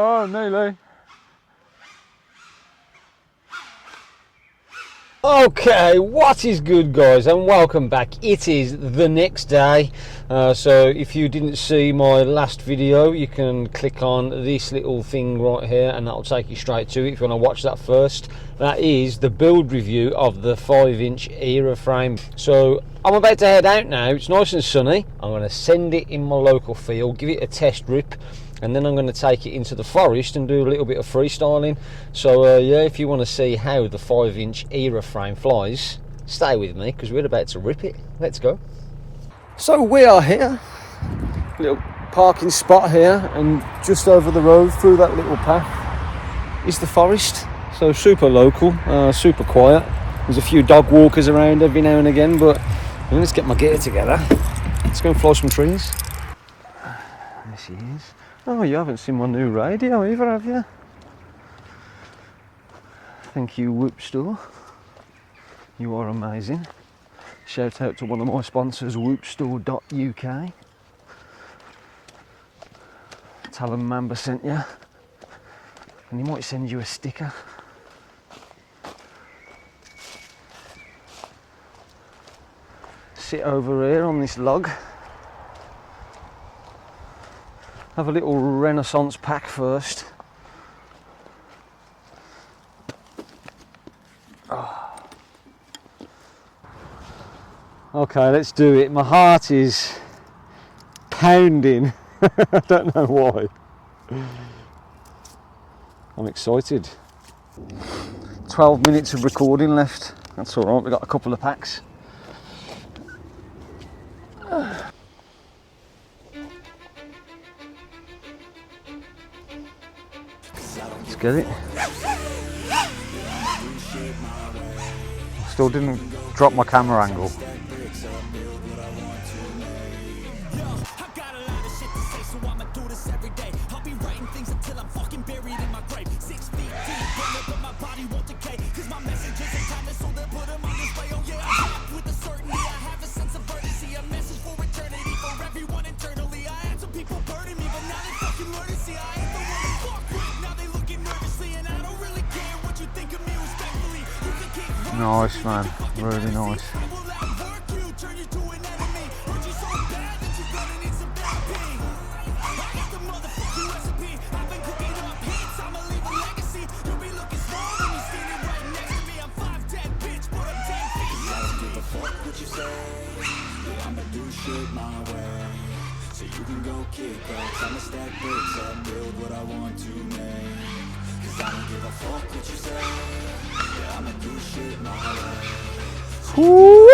Oh, nearly. Okay, what is good, guys, and welcome back. It is the next day, so if you didn't see my last video, you can click on this little thing right here and that'll take you straight to it if you want to watch that first. That is the build review of the 5-inch Era frame. So I'm about to head out now. It's nice and sunny. I'm going to send it in my local field, give it a test rip, and then I'm going to take it into the forest and do a little bit of freestyling. So yeah, if you want to see how the 5-inch Era frame flies, stay with me because we're about to rip it. Let's go. So we are here, little parking spot here, and just over the road through that little path is the forest. So super local, super quiet. There's a few dog walkers around every now and again, but let's get my gear together. Let's go and fly some trees. There she is. Oh, you haven't seen my new radio either, have you? Thank you, Whoop Store. You are amazing. Shout out to one of my sponsors, whoopstore.uk. Tell them Mamba sent you, and he might send you a sticker. Sit over here on this log. Have a little Renaissance pack first. Oh. Okay, let's do it. My heart is pounding. I don't know why. I'm excited. 12 minutes of recording left. That's all right, we've got a couple of packs. Let's get it. Still didn't drop my camera angle. Nice, man, really nice. Woo!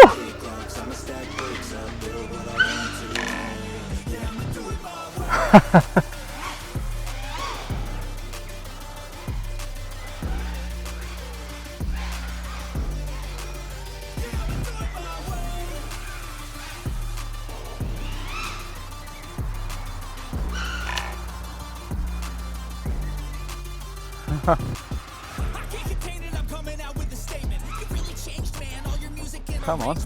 Come on.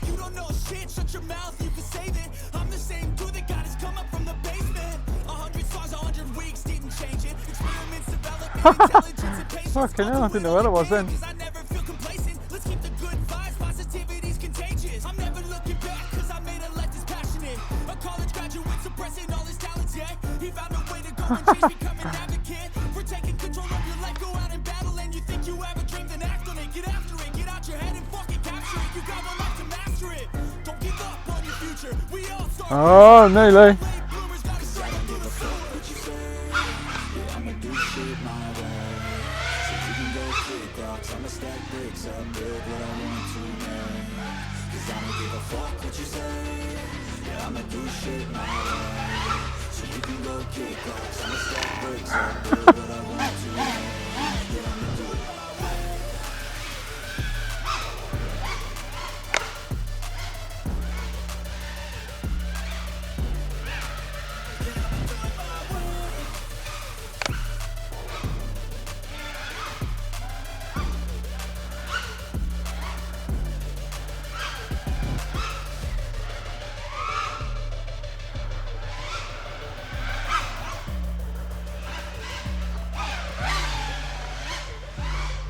You don't know shit, shut your mouth, you can save it. I'm the same dude that got his come up from the basement. 100 songs, 100 weeks, didn't change it. Experiments, development, intelligence, and patience. Fucking hell, I didn't know what it was then. I never feel complacent. Let's keep the good vibes, positivity's contagious. I'm never looking back, cause I made a life that's passionate. A college graduate suppressing all his talents, yeah. He found a way to go and change, become an advocate. For taking control of your life, go out and battle. And you think you have a dream, then act on it. Get after it, get out your head and fucking capture it. You got one life to master it. Don't give up on your future. We all start. Oh, nearly.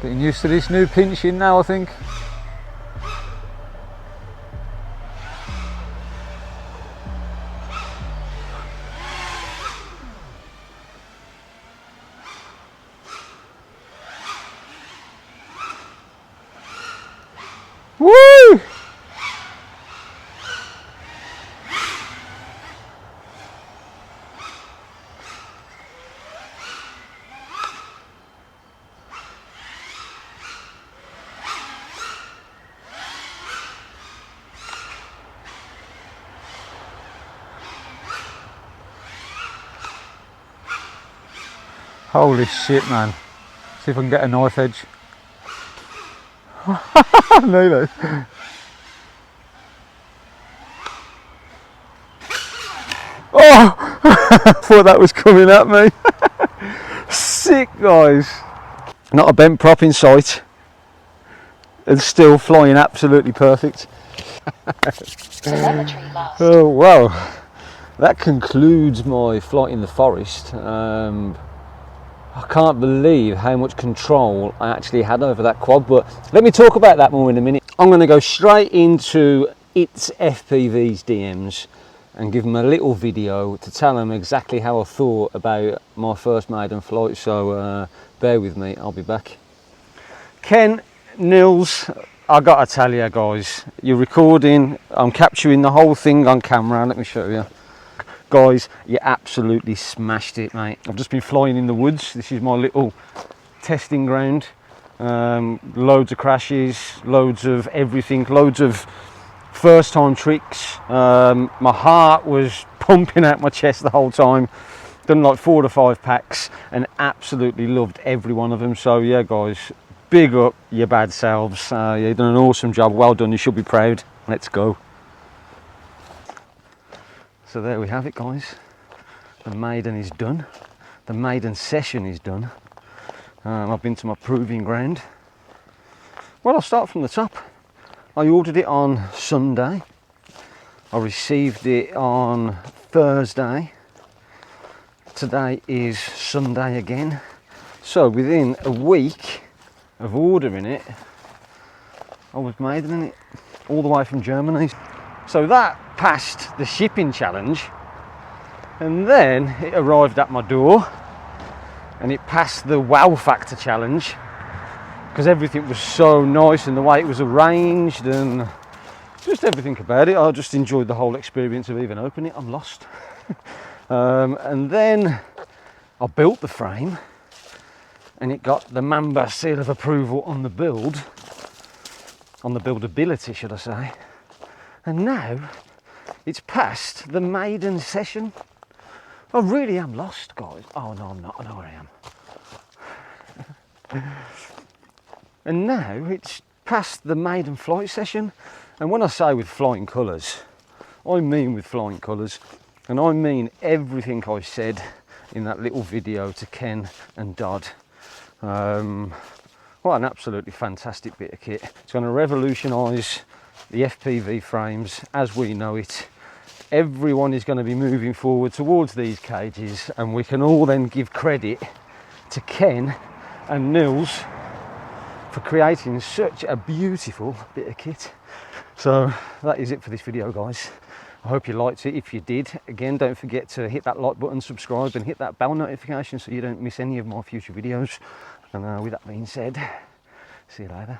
Getting used to this new pinching now, I think. Woo! Holy shit, man. See if I can get a knife edge. No. Oh! I thought that was coming at me. Sick, guys. Not a bent prop in sight. And still flying absolutely perfect. Oh, wow. That concludes my flight in the forest. I can't believe how much control I actually had over that quad, but let me talk about that more in a minute. I'm going to go straight into It's FPV's DMs and give them a little video to tell them exactly how I thought about my first maiden flight, so bear with me, I'll be back. Ken, Nils, I gotta tell you guys, you're recording, I'm capturing the whole thing on camera, let me show you. Guys, you absolutely smashed it, mate. I've just been flying in the woods. This is my little testing ground. Loads of crashes, loads of everything, loads of first time tricks. My heart was pumping out my chest the whole time. Done like 4 to 5 packs and absolutely loved every one of them. So yeah, guys, big up your bad selves. You've done an awesome job. Well done. You should be proud. Let's go. So there we have it, guys. The maiden is done. The maiden session is done. I've been to my proving ground. Well, I'll start from the top. I ordered it on Sunday. I received it on Thursday. Today is Sunday again. So within a week of ordering it, I was maidening it all the way from Germany. So that passed the shipping challenge, and then it arrived at my door and it passed the wow factor challenge because everything was so nice and the way it was arranged and just everything about it. I just enjoyed the whole experience of even opening it. I'm lost. And then I built the frame and it got the Mamba seal of approval on the build, on the buildability, should I say. And now it's past the maiden session. I really am lost, guys. Oh no, I'm not. I know where I am. And now it's past the maiden flight session. And when I say with flying colours, I mean with flying colours. And I mean everything I said in that little video to Ken and Dodd. What an absolutely fantastic bit of kit. It's going to revolutionise the FPV frames as we know it. Everyone is going to be moving forward towards these cages, and we can all then give credit to Ken and Nils for creating such a beautiful bit of kit. So that is it for this video, guys. I hope you liked it. If you did, again, don't forget to hit that like button, subscribe and hit that bell notification so you don't miss any of my future videos. And with that being said, see you later.